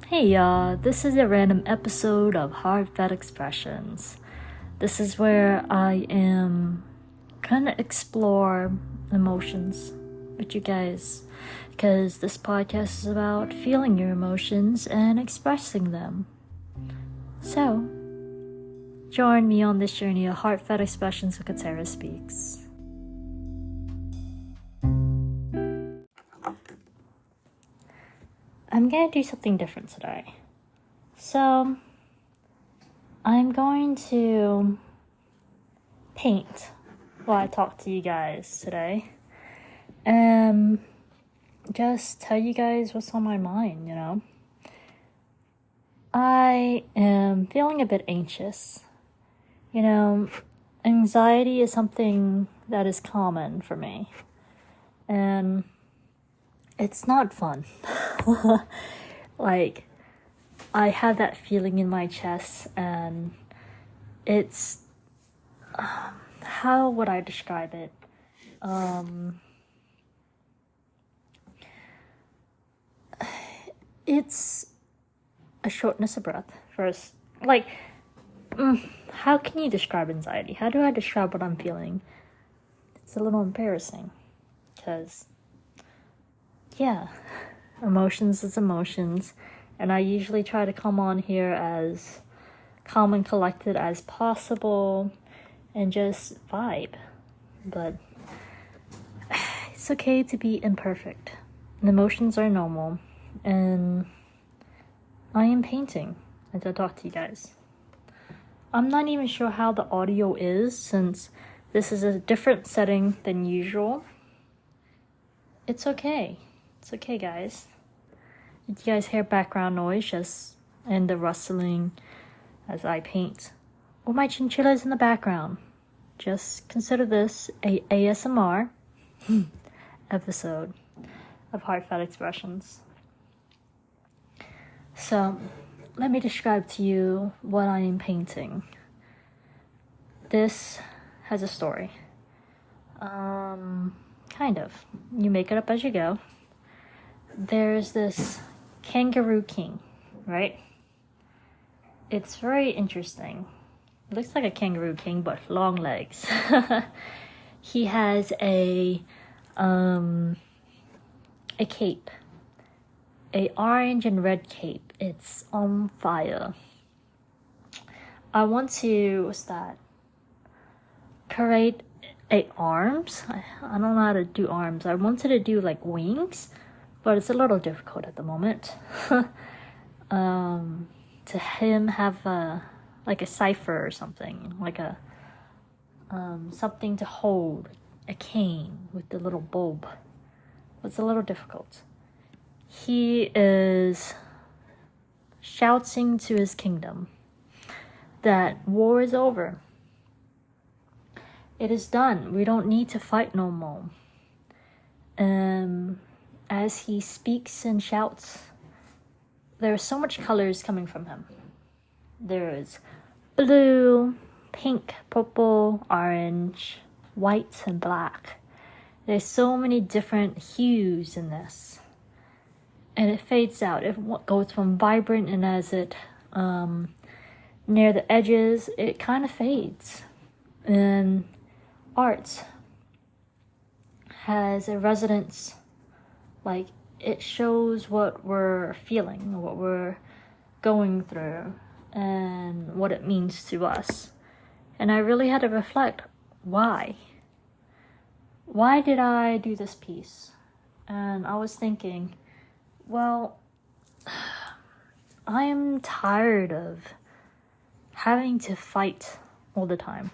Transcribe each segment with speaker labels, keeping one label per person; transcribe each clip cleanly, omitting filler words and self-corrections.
Speaker 1: Hey y'all, this is a random episode of Heartfelt Expressions. This is where I am gonna explore emotions with you guys, because this podcast is about feeling your emotions and expressing them. So, join me on this journey of Heartfelt Expressions with Katera Speaks. I'm gonna do something different today. So, I'm going to paint while I talk to you guys today. And just tell you guys what's on my mind, I am feeling a bit anxious. Anxiety is something that is common for me. And it's not fun. I have that feeling in my chest, and it's how would I describe it? It's a shortness of breath first. How can you describe anxiety? How do I describe what I'm feeling? It's a little embarrassing, because emotions is emotions, and I usually try to come on here as calm and collected as possible and just vibe. But it's okay to be imperfect. And emotions are normal, and I am painting as I talk to you guys. I'm not even sure how the audio is, since this is a different setting than usual. It's okay. It's okay, guys. Did you guys hear background noise and the rustling as I paint? Or my chinchillas in the background? Just consider this a ASMR episode of Heartfelt Expressions. So, let me describe to you what I am painting. This has a story. Kind of. You make it up as you go. There's this kangaroo king, right? It's very interesting. It looks like a kangaroo king, but long legs. He has a cape. A orange and red cape. It's on fire. I want to, create arms. I don't know how to do arms. I wanted to do like wings, but it's a little difficult at the moment. To him have a cipher or something, like a something to hold, a cane with the little bulb. It's a little difficult. He is shouting to his kingdom that war is over. It is done. We don't need to fight no more. As he speaks and shouts, there are so much colors coming from him. There is blue, pink, purple, orange, white, and black. There's so many different hues in this. And it fades out. It goes from vibrant, and as it near the edges, it kind of fades. And art has a resonance, like it shows what we're feeling, what we're going through, and what it means to us. And I really had to reflect, why did I do this piece? And I was thinking, well, I am tired of having to fight all the time,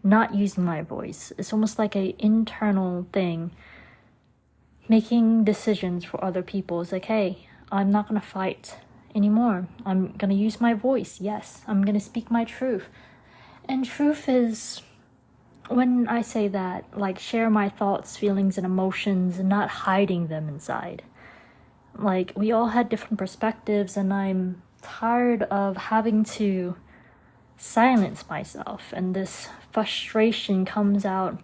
Speaker 1: not using my voice. It's almost like an internal thing. Making decisions for other people is like, hey, I'm not going to fight anymore. I'm going to use my voice. Yes, I'm going to speak my truth. And truth is, when I say that, like, share my thoughts, feelings, and emotions, and not hiding them inside. Like, we all had different perspectives, and I'm tired of having to silence myself. And this frustration comes out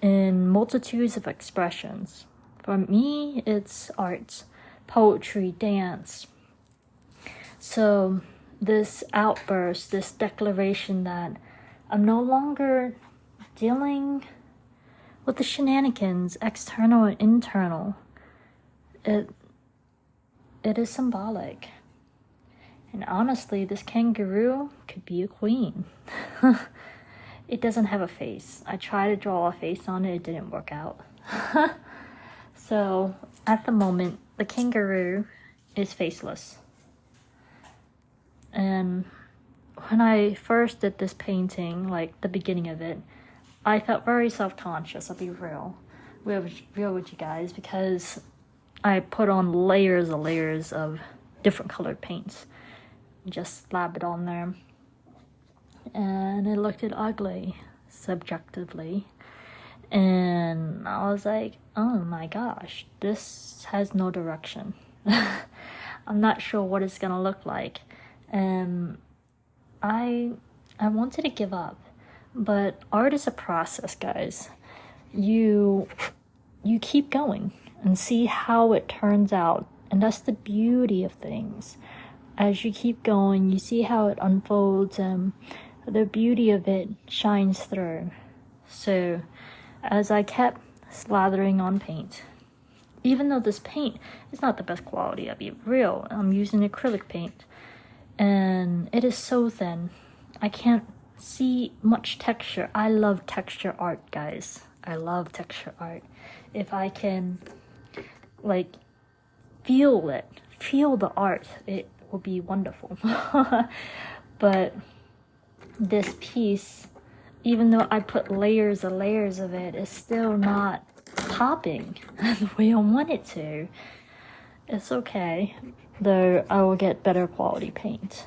Speaker 1: in multitudes of expressions. For me, it's art. poetry, dance. So this outburst, this declaration that I'm no longer dealing with the shenanigans, external and internal, it is symbolic. And honestly, this kangaroo could be a queen. It doesn't have a face. I tried to draw a face on it, it didn't work out. So at the moment, the kangaroo is faceless. And when I first did this painting, like the beginning of it, I felt very self-conscious, I'll be real with you guys, because I put on layers and layers of different colored paints. Just slap it on there. And it looked ugly, subjectively. And I was like, oh my gosh, this has no direction. I'm not sure what it's gonna look like. And I wanted to give up. But art is a process, guys. You keep going and see how it turns out. And that's the beauty of things. As you keep going, you see how it unfolds and the beauty of it shines through. So as I kept slathering on paint, even though this paint is not the best quality, I'll be real, I'm using acrylic paint and it is so thin. I can't see much texture. I love texture art, guys. I love texture art. If I can like feel it, feel the art, it will be wonderful. But this piece, even though I put layers and layers of it, is still not popping the way I want it to. It's okay, though I will get better quality paint.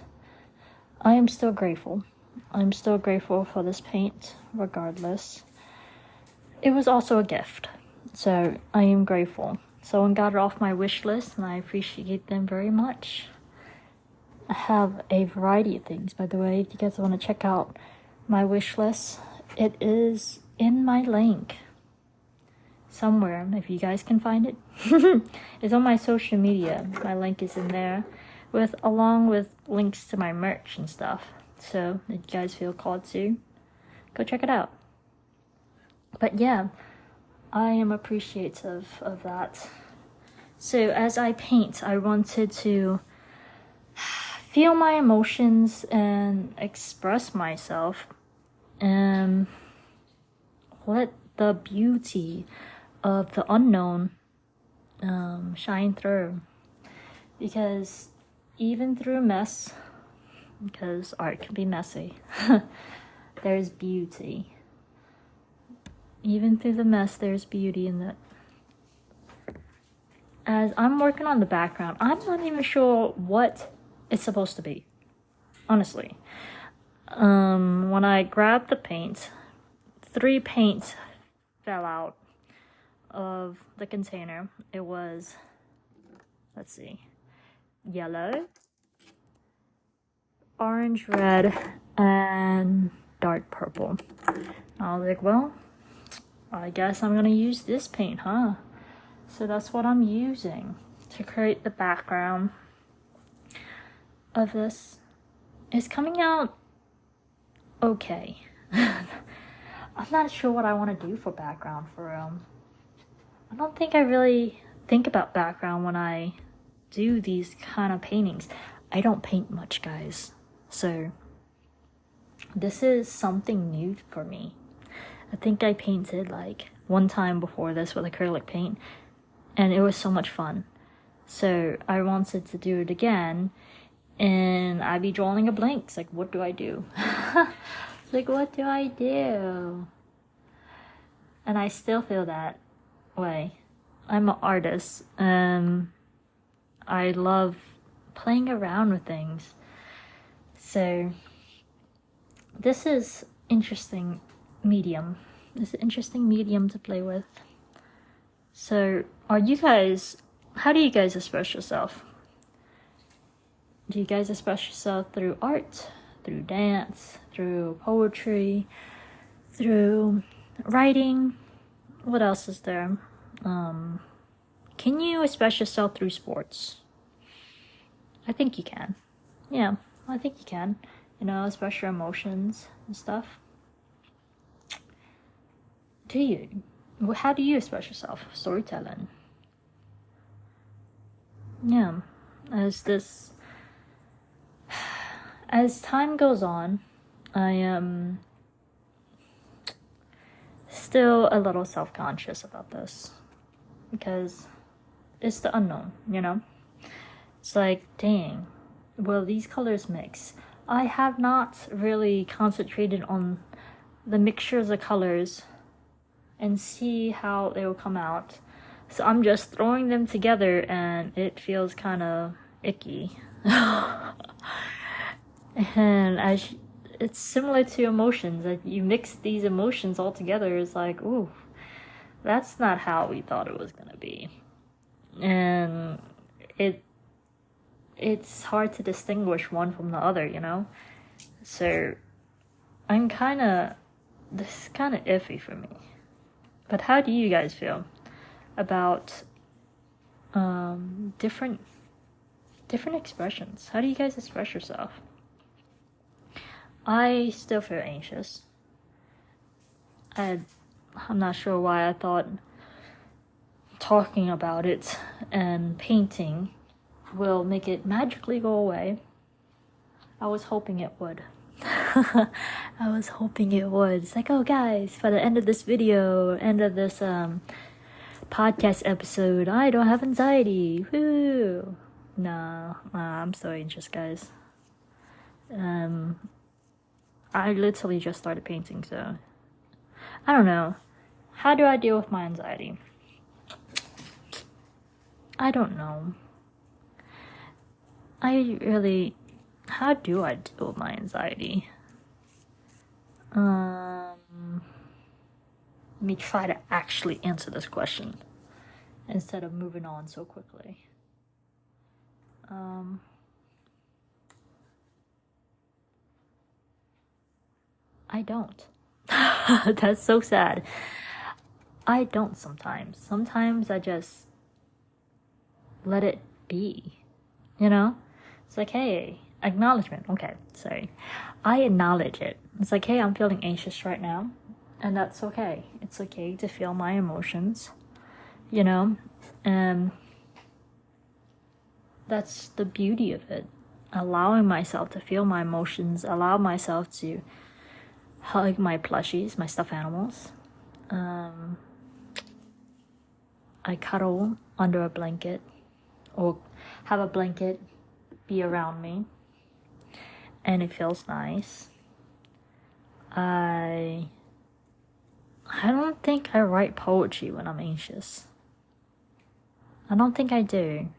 Speaker 1: I am still grateful. I'm still grateful for this paint, regardless. It was also a gift, so I am grateful. Someone got it off my wish list, and I appreciate them very much. I have a variety of things, by the way. If you guys want to check out my wish list, it is in my link somewhere, if you guys can find it. It's on my social media. My link is in there, along with links to my merch and stuff. So if you guys feel called to, go check it out. But yeah, I am appreciative of that. So as I paint, I wanted to feel my emotions and express myself and let the beauty of the unknown shine through. Because even through mess, because art can be messy, there's beauty. Even through the mess, there's beauty in it. As I'm working on the background, I'm not even sure what it's supposed to be, honestly. When I grabbed the paint, 3 paints fell out of the container. It was, let's see, yellow, orange, red, and dark purple. I was like, well, I guess I'm gonna use this paint, huh? So that's what I'm using to create the background of this. It's coming out okay. I'm not sure what I want to do for background for I don't think I really think about background when I do these kind of paintings. I don't paint much, guys. So this is something new for me. I think I painted like one time before this with acrylic paint, and it was so much fun. So I wanted to do it again, and I'd be drawing a blank. It's like, what do I do? It's like, what do I do? And I still feel that way. I'm an artist, and I love playing around with things. So this is interesting medium. It's an interesting medium to play with. So how do you guys express yourself? Do you guys express yourself through art, through dance, through poetry, through writing? What else is there? Can can you express yourself through sports? I think you can. Yeah, I think you can. You know, express your emotions and stuff. Do you? How do you express yourself? Storytelling. Yeah, as time goes on, I am still a little self-conscious about this because it's the unknown, you know? It's like, dang, will these colors mix? I have not really concentrated on the mixtures of colors and see how they will come out. So I'm just throwing them together and it feels kind of icky. And it's similar to emotions. Like you mix these emotions all together, it's like, ooh, that's not how we thought it was gonna be. And it's hard to distinguish one from the other, you know? So this is kind of iffy for me. But how do you guys feel about different expressions? How do you guys express yourself? I still feel anxious. I'm not sure why I thought talking about it and painting will make it magically go away. I was hoping it would. I was hoping it would. It's like, oh guys, by the end of this video, end of this podcast episode, I don't have anxiety. Woo! Nah, I'm so anxious, guys. I literally just started painting, so I don't know. How do I deal with my anxiety? I don't know. How do I deal with my anxiety? Let me try to actually answer this question instead of moving on so quickly. I don't. That's so sad. I don't sometimes. Sometimes I just let it be. You know? It's like, hey, acknowledgement. Okay, sorry. I acknowledge it. It's like, hey, I'm feeling anxious right now. And that's okay. It's okay to feel my emotions. You know? And that's the beauty of it. Allowing myself to feel my emotions. Allow myself to hug my plushies, my stuffed animals. I cuddle under a blanket. Or have a blanket be around me. And it feels nice. I don't think I write poetry when I'm anxious. I don't think I do.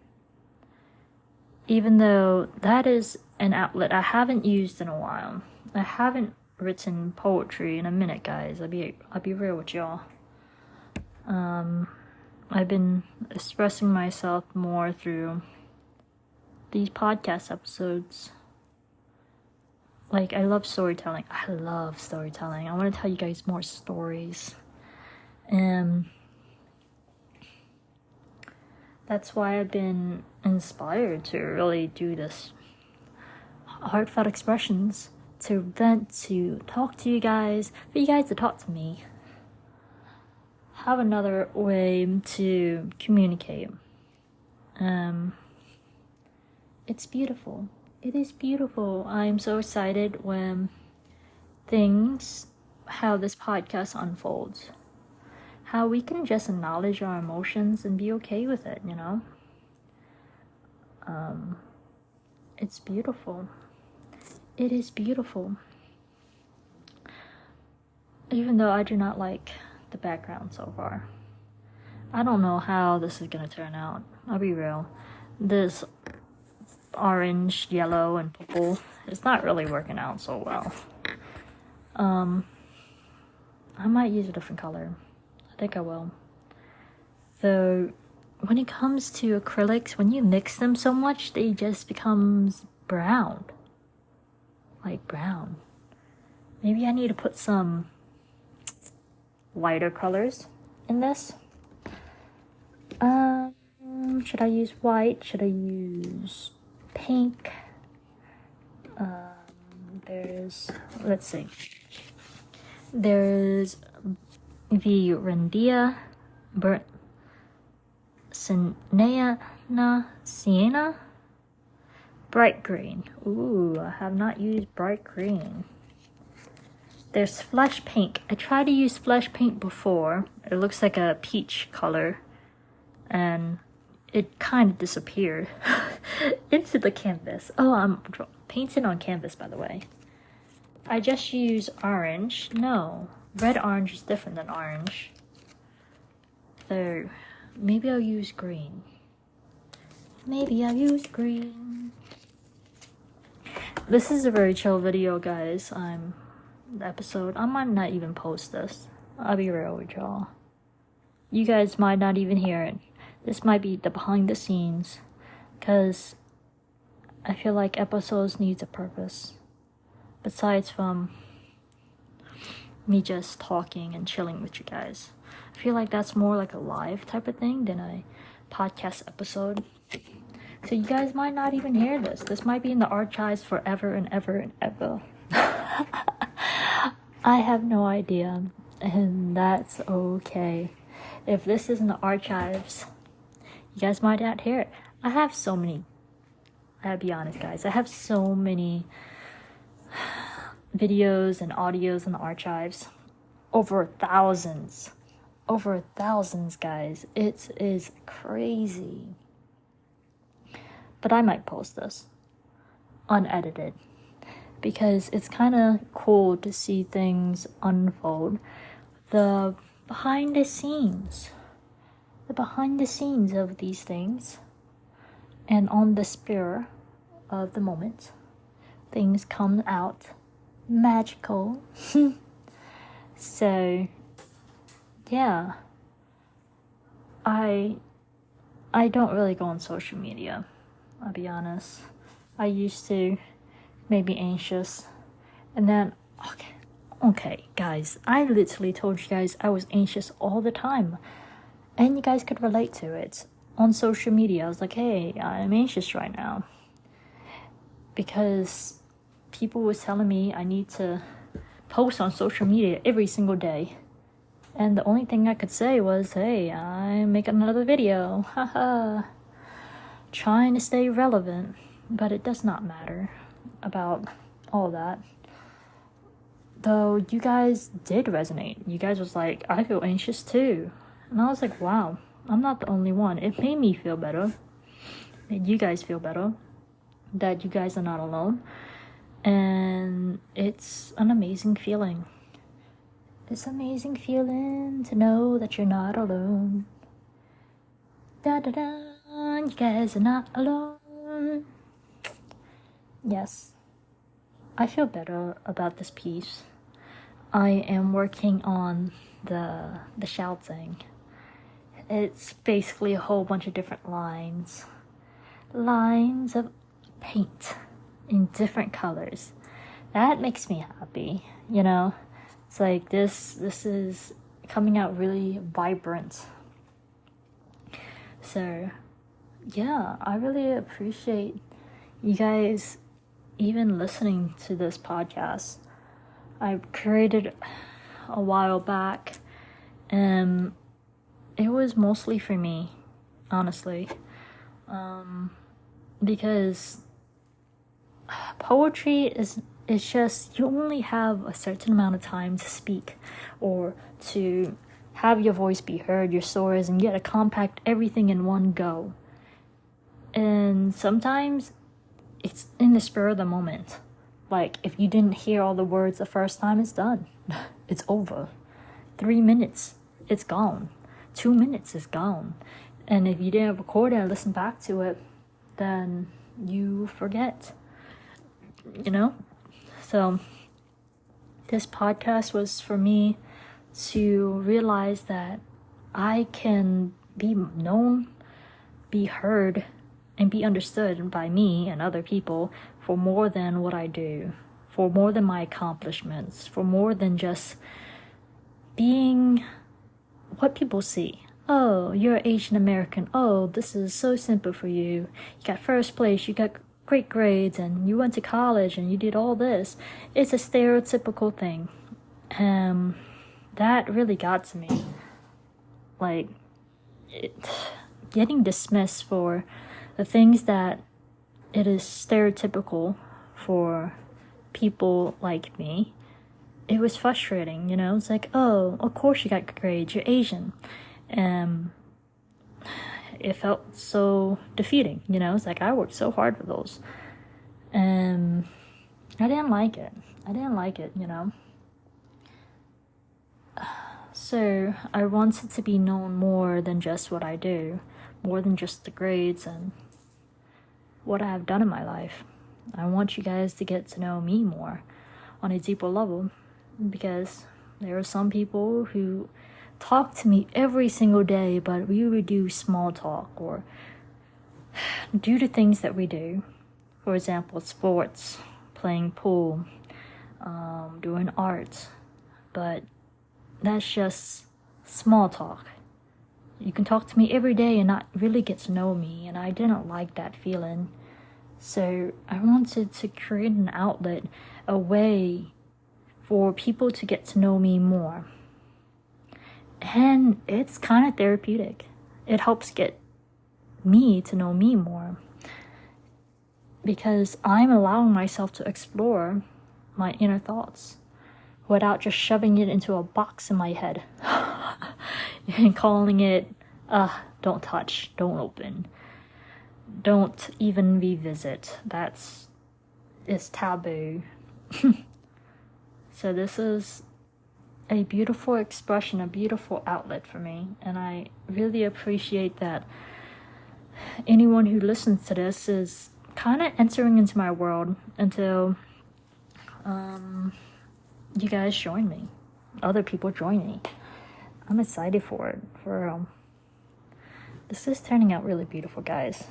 Speaker 1: Even though that is an outlet I haven't used in a while. I haven't written poetry in a minute, guys. I'll be real with y'all. I've been expressing myself more through these podcast episodes. Like, I love storytelling. I want to tell you guys more stories. And that's why I've been inspired to really do this heartfelt expressions, to vent, to talk to you guys, for you guys to talk to me. Have another way to communicate. It's beautiful. It is beautiful. I'm so excited when how this podcast unfolds. How we can just acknowledge our emotions and be okay with it, you know? It's beautiful. It is beautiful. Even though I do not like the background so far. I don't know how this is gonna turn out. I'll be real. This orange, yellow, and purple is not really working out so well. I might use a different color. I think I will. Though, when it comes to acrylics, when you mix them so much, they just becomes brown. Like brown. Maybe I need to put some lighter colors in this. Should I use white? Should I use pink? Let's see. There's the Rendia, Sienna, bright green. Ooh, I have not used bright green. There's flesh pink. I tried to use flesh pink before. It looks like a peach color, and it kind of disappeared into the canvas. Oh, I'm painting on canvas, by the way. I just use orange. No, red orange is different than orange. So maybe I'll use green. This is a very chill video, guys. Episode. I might not even post this. I'll be real with y'all. You guys might not even hear it. This might be the behind the scenes, because I feel like episodes needs a purpose. Besides from me just talking and chilling with you guys. I feel like that's more like a live type of thing than a podcast episode. So you guys might not even hear this. This might be in the archives forever and ever and ever. I have no idea, and that's okay. If this is in the archives, you guys might not hear it. I have so many, I gotta be honest, guys, I have so many videos and audios in the archives. Over thousands, guys. It is crazy. But I might post this unedited, because it's kind of cool to see things unfold. The behind the scenes of these things, and on the spur of the moment, things come out magical. So yeah, I don't really go on social media, I'll be honest. I used to, maybe anxious, and then okay guys, I literally told you guys I was anxious all the time, and you guys could relate to it. On social media, I was like, hey, I'm anxious right now, because people was telling me I need to post on social media every single day, and the only thing I could say was, hey, I'm making another video, haha, trying to stay relevant. But it does not matter about all that. Though you guys did resonate. You guys was like, I feel anxious too. And I was like, wow, I'm not the only one. It made me feel better. It made you guys feel better, that you guys are not alone. And it's an amazing feeling. It's an amazing feeling to know that you're not alone. Da da da, you guys are not alone. Yes, I feel better about this piece. I am working on the shouting. It's basically a whole bunch of different lines of paint in different colors. That makes me happy, you know. It's like this is coming out really vibrant. So yeah, I really appreciate you guys even listening to this podcast. I created a while back, and it was mostly for me, honestly, because poetry is just, you only have a certain amount of time to speak, or to have your voice be heard, your stories, and you gotta compact everything in one go. And sometimes it's in the spur of the moment. Like, if you didn't hear all the words the first time, it's done. It's over. 3 minutes, it's gone. 2 minutes, it's gone. And if you didn't record it and listen back to it, then you forget. You know? So, this podcast was for me to realize that I can be known, be heard, and be understood by me and other people for more than what I do, for more than my accomplishments, for more than just being what people see. oh, you're Asian American. Oh, this is so simple for you. You got first place, you got great grades, and you went to college, and you did all this. It's a stereotypical thing. That really got to me. Like, getting dismissed for the things that it is stereotypical for people like me. It was frustrating, you know? It's like, oh, of course you got good grades, you're Asian. It felt so defeating, you know? It's like, I worked so hard for those. And I didn't like it. You know? So I wanted to be known more than just what I do, more than just the grades and what I have done in my life. I want you guys to get to know me more on a deeper level, because there are some people who talk to me every single day, but we would do small talk or do the things that we do. For example, sports, playing pool, doing art, but that's just small talk. You can talk to me every day and not really get to know me, and I didn't like that feeling. So I wanted to create an outlet, a way for people to get to know me more. And it's kind of therapeutic. It helps get me to know me more, because I'm allowing myself to explore my inner thoughts without just shoving it into a box in my head and calling it, don't touch, don't open, don't even revisit. It's taboo. So this is a beautiful expression, a beautiful outlet for me, and I really appreciate that anyone who listens to this is kind of entering into my world until you guys join me, other people join me. I'm excited for it, for real. This is turning out really beautiful, guys.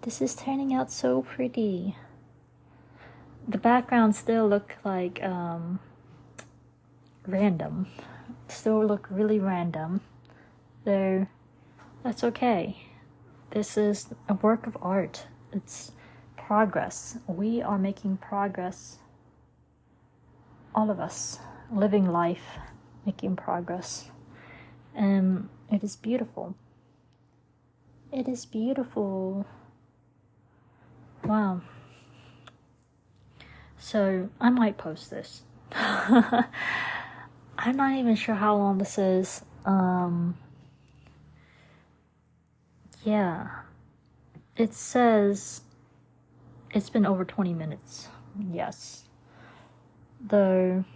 Speaker 1: This is turning out so pretty. The background still look like random, still look really random, though that's okay. This is a work of art. It's progress. We are making progress. All of us living life, making progress. And it is beautiful. It is beautiful. Wow. So I might post this. I'm not even sure how long this is. Yeah. It says it's been over 20 minutes. Yes. Though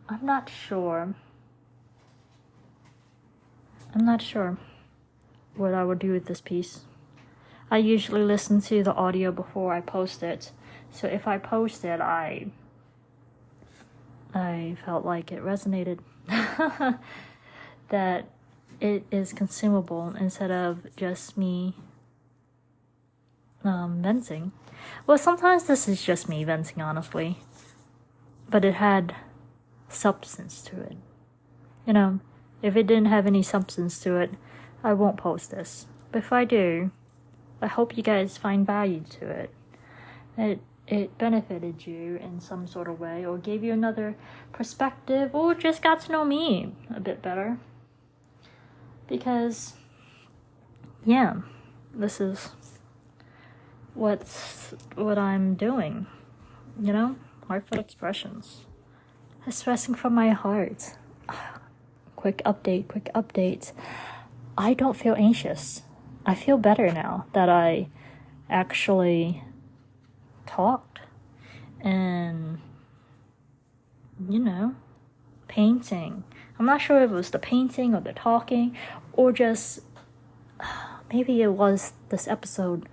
Speaker 1: I'm not sure what I would do with this piece. I usually listen to the audio before I post it. So if I post it, I felt like it resonated. That it is consumable instead of just me venting. Well, sometimes this is just me venting, honestly. But it had substance to it. You know, if it didn't have any substance to it, I won't post this. But if I do, I hope you guys find value to it. It benefited you in some sort of way, or gave you another perspective, or just got to know me a bit better. Because, yeah, this is what I'm doing, you know? Heartfelt expressions. Expressing from my heart. Quick update. I don't feel anxious. I feel better now that I actually talked. And, you know, painting. I'm not sure if it was the painting or the talking, or just maybe it was this episode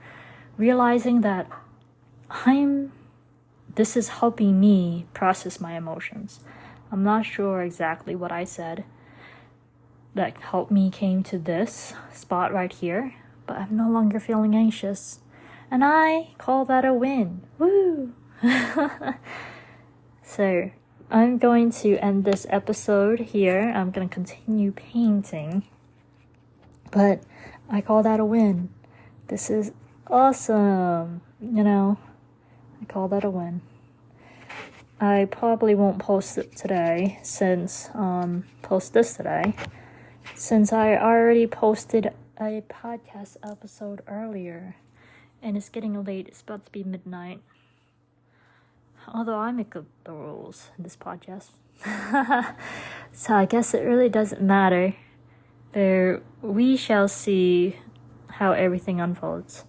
Speaker 1: realizing that this is helping me process my emotions. I'm not sure exactly what I said that helped me came to this spot right here, but I'm no longer feeling anxious. And I call that a win. Woo! So, I'm going to end this episode here. I'm going to continue painting. But I call that a win. This is awesome. I call that a win. I probably won't post it today post this today, since I already posted a podcast episode earlier, and it's getting late. It's about to be midnight. Although I make up the rules in this podcast. So I guess it really doesn't matter. We shall see how everything unfolds.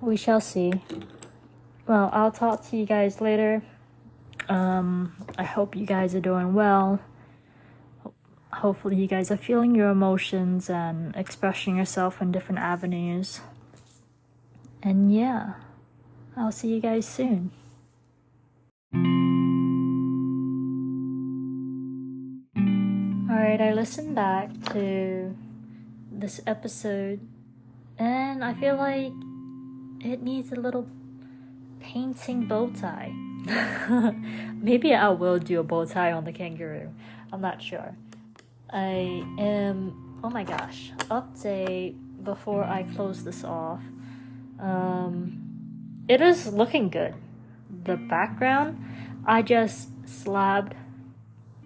Speaker 1: We shall see. Well, I'll talk to you guys later. I hope you guys are doing well. Hopefully you guys are feeling your emotions and expressing yourself in different avenues. And yeah, I'll see you guys soon. Alright, I listened back to this episode and I feel like it needs a little painting bow tie. Maybe I will do a bow tie on the kangaroo. I'm not sure. I am, oh my gosh, update before I close this off. It is looking good. The background, I just slabbed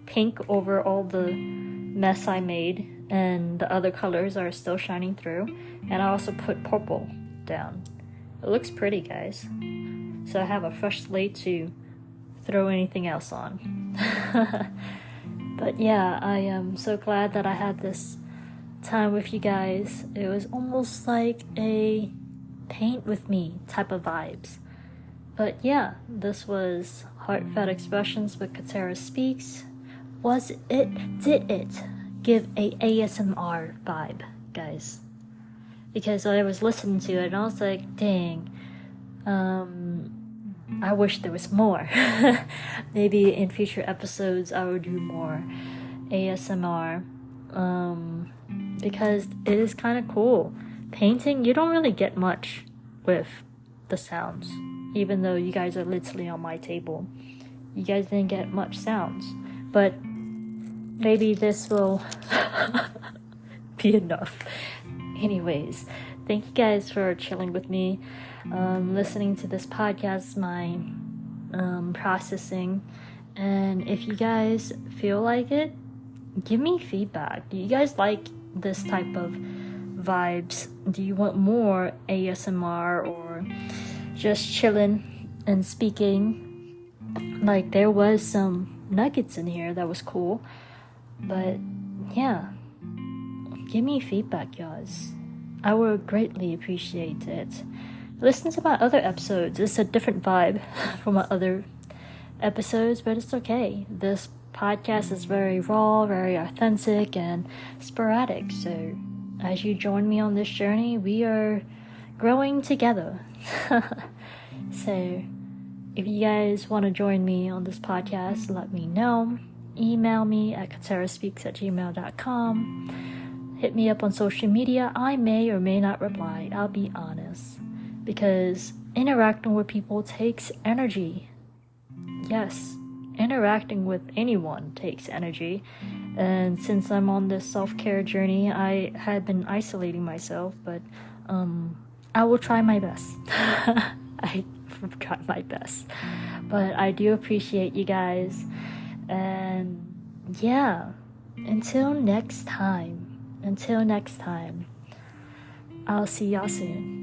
Speaker 1: pink over all the mess I made, and the other colors are still shining through, and I also put purple down. It looks pretty, guys. So I have a fresh slate to throw anything else on. But yeah, I am so glad that I had this time with you guys. It was almost like a paint with me type of vibes. But yeah, this was Heartfelt Expressions with Katera Speaks. Did it give a ASMR vibe, guys? Because I was listening to it and I was like, dang, I wish there was more. Maybe in future episodes I will do more ASMR. Because it is kind of cool. Painting, you don't really get much with the sounds. Even though you guys are literally on my table, you guys didn't get much sounds. But maybe this will be enough. Anyways, thank you guys for chilling with me, listening to this podcast, my processing. And if you guys feel like it, give me feedback. Do you guys like this type of vibes? Do you want more ASMR or just chilling and speaking? Like, there was some nuggets in here that was cool. But yeah, give me feedback, guys. I would greatly appreciate it. Listen to my other episodes. It's a different vibe from my other episodes, but it's okay. This podcast is very raw, very authentic, and sporadic. So as you join me on this journey, we are growing together. So if you guys want to join me on this podcast, let me know. Email me at kateraspeaks@gmail.com. Hit me up on social media. I may or may not reply. I'll be honest. Because interacting with people takes energy. Yes, interacting with anyone takes energy. And since I'm on this self-care journey, I had been isolating myself, but I will try my best. I will try my best. But I do appreciate you guys. And yeah, until next time, I'll see y'all soon.